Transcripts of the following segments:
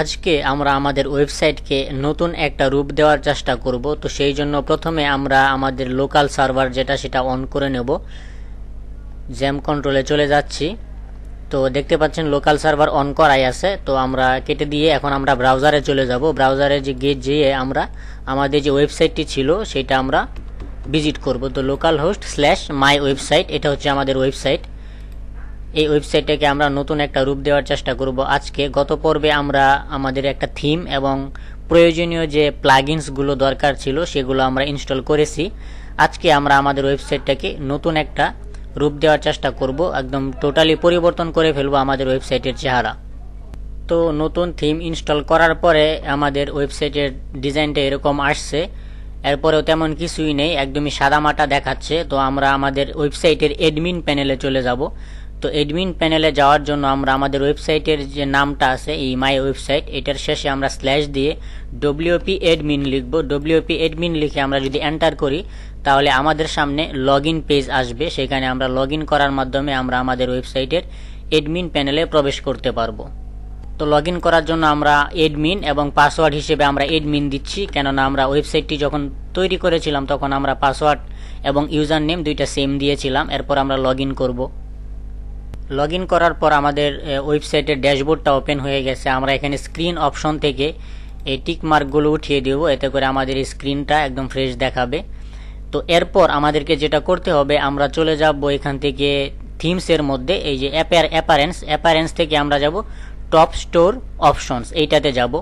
আজকে আমরা আমাদের ওয়েবসাইটকে নতুন একটা রূপ দেওয়ার চেষ্টা করব। তো সেই জন্য প্রথমে আমরা আমাদের লোকাল সার্ভার যেটা সেটা অন করে নেব। জ্যাম কন্ট্রোলে চলে যাচ্ছি। তো দেখতে পাচ্ছেন লোকাল সার্ভার অন করাই আছে। তো আমরা কেটে দিয়ে এখন আমরা ব্রাউজারে চলে যাব। ব্রাউজারে যেয়ে আমরা আমাদের যে ওয়েবসাইটটি ছিল সেটা আমরা ভিজিট করব। তো local host slash my website, এটা হচ্ছে আমাদের ওয়েবসাইট। এই ওয়েবসাইটটাকে আমরা নতুন একটা রূপ দেওয়ার চেষ্টা করব আজকে। গত পর্বে আমরা আমাদের একটা থিম এবং প্রয়োজনীয় যে প্লাগইনসগুলো দরকার ছিল সেগুলো আমরা ইনস্টল করেছি। আজকে আমরা আমাদের ওয়েবসাইটটাকে নতুন একটা রূপ দেওয়ার চেষ্টা করব, একদম টোটালি পরিবর্তন করে ফেলবো আমাদের ওয়েবসাইটের চেহারা। তো নতুন থিম ইনস্টল করার পরে আমাদের ওয়েবসাইটের ডিজাইনটা এরকম আসছে। এরপরেও তেমন কিছুই নেই, একদমই সাদামাটা দেখাচ্ছে। তো আমরা আমাদের ওয়েবসাইটের অ্যাডমিন প্যানেলে চলে যাব। তো অ্যাডমিন প্যানেলে যাওয়ার জন্য আমরা আমাদের ওয়েবসাইটের যে নামটা আছে এই মাই ওয়েবসাইট, এটার শেষে আমরা স্ল্যাশ দিয়ে ডব্লিউপি অ্যাডমিন লিখব। ডব্লিউপি অ্যাডমিন লিখে আমরা যদি এন্টার করি তাহলে আমাদের সামনে লগ ইন পেজ আসবে। সেখানে আমরা লগ ইন করার মাধ্যমে আমরা আমাদের ওয়েবসাইটের অ্যাডমিন প্যানেলে প্রবেশ করতে পারবো। তো লগ ইন করার জন্য আমরা অ্যাডমিন এবং পাসওয়ার্ড হিসেবে আমরা অ্যাডমিন দিচ্ছি, কেননা আমরা ওয়েবসাইটটি যখন তৈরি করেছিলাম তখন আমরা পাসওয়ার্ড এবং ইউজার নেম দুইটা সেম দিয়েছিলাম। এরপর আমরা লগ ইন করব। লগ ইন করার পর আমাদের ওয়েবসাইটের ড্যাশবোর্ডটা ওপেন হয়ে গেছে। আমরা এখানে স্ক্রিন অপশন থেকে এই টিক মার্কগুলো উঠিয়ে দেব, এতে করে আমাদের এই স্ক্রিনটা একদম ফ্রেশ দেখাবে। তো এরপর আমাদেরকে যেটা করতে হবে, আমরা চলে যাব এখান থেকে থিমসের মধ্যে এই যে অ্যাপারেন্স থেকে আমরা যাব টপ স্টোর অপশনস, এইটাতে যাব।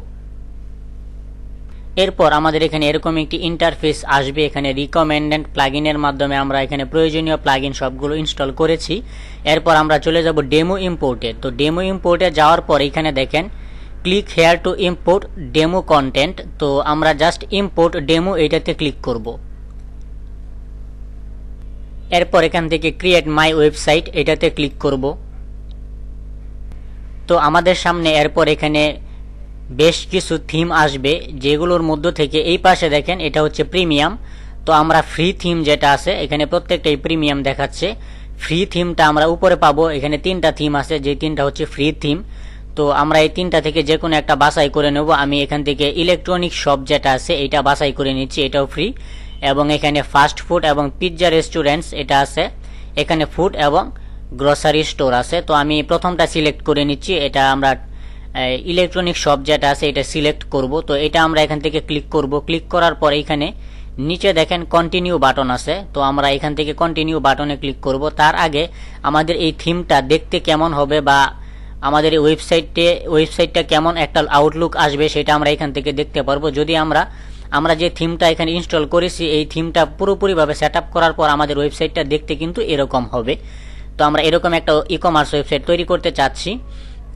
এরপর আমাদের এখানে এরকম একটি ইন্টারফেস আসবে। এখানে রিকমেন্ডেড প্লাগইনের মাধ্যমে আমরা এখানে প্রয়োজনীয় প্লাগইন সবগুলো ইনস্টল করেছি। এরপর আমরা চলে যাব ডেমো ইম্পোর্টে। তো ডেমো ইম্পোর্টে যাওয়ার পর এখানে দেখেন click here two import demo content. তো আমরা জাস্ট ইম্পোর্ট ডেমো এইটাতে ক্লিক করব। এরপর এখান থেকে ক্রিয়েট মাই ওয়েবসাইট এটাতে ক্লিক করব। তো আমাদের সামনে এরপর এখানে বেশ কিছু থিম আসবে, যেগুলোর মধ্য থেকে এই পাশে দেখেন এটা হচ্ছে প্রিমিয়াম। তো আমরা ফ্রি থিম যেটা আছে এখানে প্রত্যেকটাই প্রিমিয়াম দেখাচ্ছে। ফ্রি থিমটা আমরা উপরে পাবো। এখানে তিনটা থিম আছে, যে তিনটা হচ্ছে ফ্রি থিম। তো আমরা এই তিনটা থেকে যে কোনো একটা বাছাই করে নেব। আমি এখান থেকে ইলেকট্রনিক শপ যেটা আছে এটা বাছাই করে নিচ্ছি, এটাও ফ্রি। এবং এখানে ফাস্ট ফুড এবং পিৎজা রেস্টুরেন্টস এটা আছে। এখানে ফুড এবং গ্রোসারি স্টোর আছে। তো আমি প্রথমটা সিলেক্ট করে নিচ্ছি, এটা আমরা ইলেকট্রনিক শপ যেটা আছে এটা সিলেক্ট করব। তো এটা আমরা এখান থেকে ক্লিক করব। ক্লিক করার পর এখানে নিচে দেখেন কন্টিনিউ বাটন আছে। তো আমরা এখান থেকে কন্টিনিউ বাটনে ক্লিক করব। তার আগে আমাদের এই থিমটা দেখতে কেমন হবে বা আমাদের এই ওয়েবসাইটটা কেমন একটা আউটলুক আসবে সেটা আমরা এখান থেকে দেখতে পারবো। যদি আমরা যে থিমটা এখানে ইনস্টল করেছি এই থিমটা পুরোপুরিভাবে সেট আপ করার পর আমাদের ওয়েবসাইটটা দেখতে কিন্তু এরকম হবে। তো আমরা এরকম একটা ই কমার্স ওয়েবসাইট তৈরি করতে চাচ্ছি।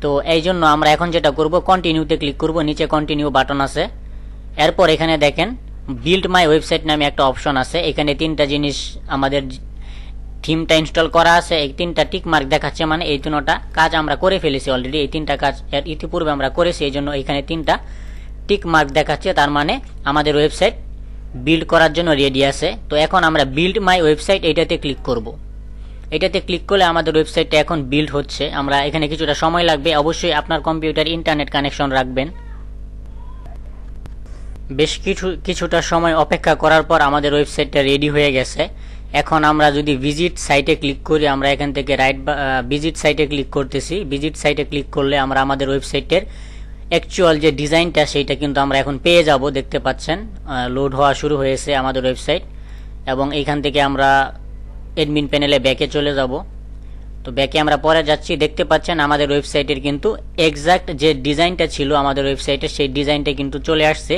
তো এই জন্য আমরা এখন যেটা করব কন্টিনিউতে ক্লিক করব। নিচে কন্টিনিউ বাটন আছে। এরপর এখানে দেখেন বিল্ড মাই ওয়েবসাইট নামে একটা অপশন আছে। এখানে তিনটা জিনিস আমাদের থিমটা ইনস্টল করা আছে, এই তিনটা টিক মার্ক দেখাচ্ছে, মানে এই তিনটা কাজ আমরা করে ফেলেছি অলরেডি। এই তিনটা কাজ ইতিপূর্বে আমরা করেছি, এই জন্য এখানে তিনটা টিক মার্ক দেখাচ্ছে, তার মানে আমাদের ওয়েবসাইট বিল্ড করার জন্য রেডি আছে। তো এখন আমরা বিল্ড মাই ওয়েবসাইট এইটাতে ক্লিক করব। এটাতে ক্লিক করলে আমাদের ওয়েবসাইটটা এখন বিল্ড হচ্ছে। আমরা এখানে কিছুটা সময় লাগবে, অবশ্যই আপনার কম্পিউটার ইন্টারনেট কানেকশন রাখবেন। বেশ কিছুটা সময় অপেক্ষা করার পর আমাদের ওয়েবসাইটটা রেডি হয়ে গেছে। এখন আমরা যদি ভিজিট সাইটে ক্লিক করি, আমরা এখান থেকে ভিজিট সাইটে ক্লিক করতেছি। ভিজিট সাইটে ক্লিক করলে আমরা আমাদের ওয়েবসাইটের অ্যাকচুয়াল যে ডিজাইনটা সেইটা কিন্তু আমরা এখন পেয়ে যাব। দেখতে পাচ্ছেন লোড হওয়া শুরু হয়েছে আমাদের ওয়েবসাইট। এবং এইখান থেকে আমরা অ্যাডমিন প্যানেলে ব্যাকে চলে যাব। তো ব্যাকে আমরা পরে যাচ্ছি। দেখতে পাচ্ছেন আমাদের ওয়েবসাইটের কিন্তু এক্সাক্ট যে ডিজাইনটা ছিল আমাদের ওয়েবসাইটের সেই ডিজাইনটা কিন্তু চলে আসছে।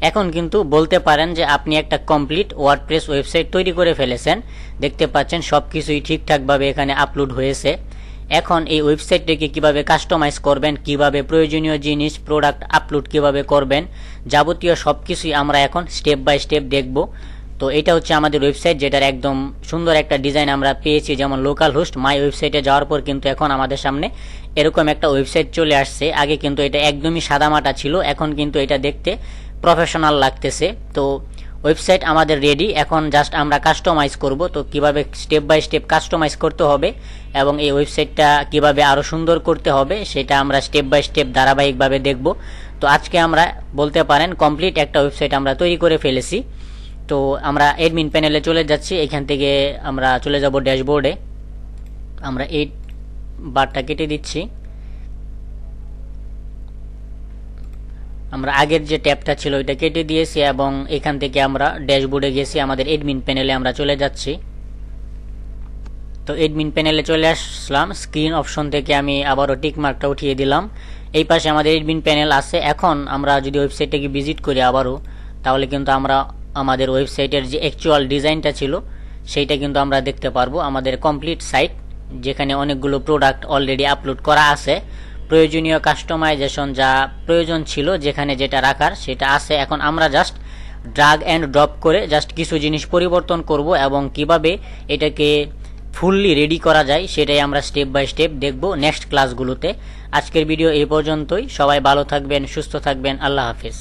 এখন কিন্তু বলতে পারেন যে আপনি একটা কমপ্লিট ওয়ার্ডপ্রেস ওয়েবসাইট তৈরি করে ফেলেছেন। দেখতে পাচ্ছেন সবকিছুই ঠিকঠাকভাবে এখানে আপলোড হয়েছে। এখন এই ওয়েবসাইটটাকে কিভাবে কাস্টমাইজ করবেন, কিভাবে প্রয়োজনীয় জিনিস প্রোডাক্ট আপলোড কিভাবে করবেন, যাবতীয় সবকিছুই আমরা এখন স্টেপ বাই স্টেপ দেখব। তো এটা হচ্ছে আমাদের ওয়েবসাইট, যেটার একদম সুন্দর একটা ডিজাইন আমরা পেয়েছি। যেমন লোকাল হোস্ট মাই ওয়েবসাইটে যাওয়ার পর কিন্তু এখন আমাদের সামনে এরকম একটা ওয়েবসাইট চলে আসছে। আগে কিন্তু এটা একদমই সাদামাটা ছিল, এখন কিন্তু এটা দেখতে প্রফেশনাল লাগতেছে। তো ওয়েবসাইট আমাদের রেডি। এখন জাস্ট আমরা কাস্টমাইজ করব। তো কিভাবে স্টেপ বাই স্টেপ কাস্টমাইজ করতে হবে এবং এই ওয়েবসাইটটা কিভাবে আরো সুন্দর করতে হবে সেটা আমরা স্টেপ বাই স্টেপ ধারাবাহিকভাবে দেখব। তো আজকে আমরা বলতে পারেন কমপ্লিট একটা ওয়েবসাইট আমরা তৈরি করে ফেলেছি। তো আমরা অ্যাডমিন প্যানেলে চলে যাচ্ছি। এখান থেকে আমরা চলে যাব ড্যাশবোর্ডে। আমরা এই বারটা কেটে দিচ্ছি। আমরা আগের যে ট্যাবটা ছিল ওইটা কেটে দিয়েছি এবং এখান থেকে আমরা ড্যাশবোর্ডে গেছি। আমাদের অ্যাডমিন প্যানেলে আমরা চলে যাচ্ছি। তো অ্যাডমিন প্যানেলে চলে আসলাম। স্ক্রিন অপশন থেকে আমি আবারও টিক মার্কটা উঠিয়ে দিলাম। এই পাশে আমাদের অ্যাডমিন প্যানেল আছে। এখন আমরা যদি ওয়েবসাইটটাকে ভিজিট করি আবারও, তাহলে কিন্তু আমরা আমাদের ওয়েবসাইটের যে অ্যাকচুয়াল ডিজাইনটা ছিল সেইটা কিন্তু আমরা দেখতে পারবো। আমাদের কমপ্লিট সাইট, যেখানে অনেকগুলো প্রোডাক্ট অলরেডি আপলোড করা আছে। প্রয়োজনীয় কাস্টমাইজেশন যা প্রয়োজন ছিল, যেখানে যেটা রাখার সেটা আছে। এখন আমরা জাস্ট ড্রাগ অ্যান্ড ড্রপ করে জাস্ট কিছু জিনিস পরিবর্তন করব এবং কিভাবে এটাকে ফুললি রেডি করা যায় সেটাই আমরা স্টেপ বাই স্টেপ দেখব নেক্সট ক্লাসগুলোতে। আজকের ভিডিও এই পর্যন্তই। সবাই ভালো থাকবেন, সুস্থ থাকবেন। আল্লাহ হাফিজ।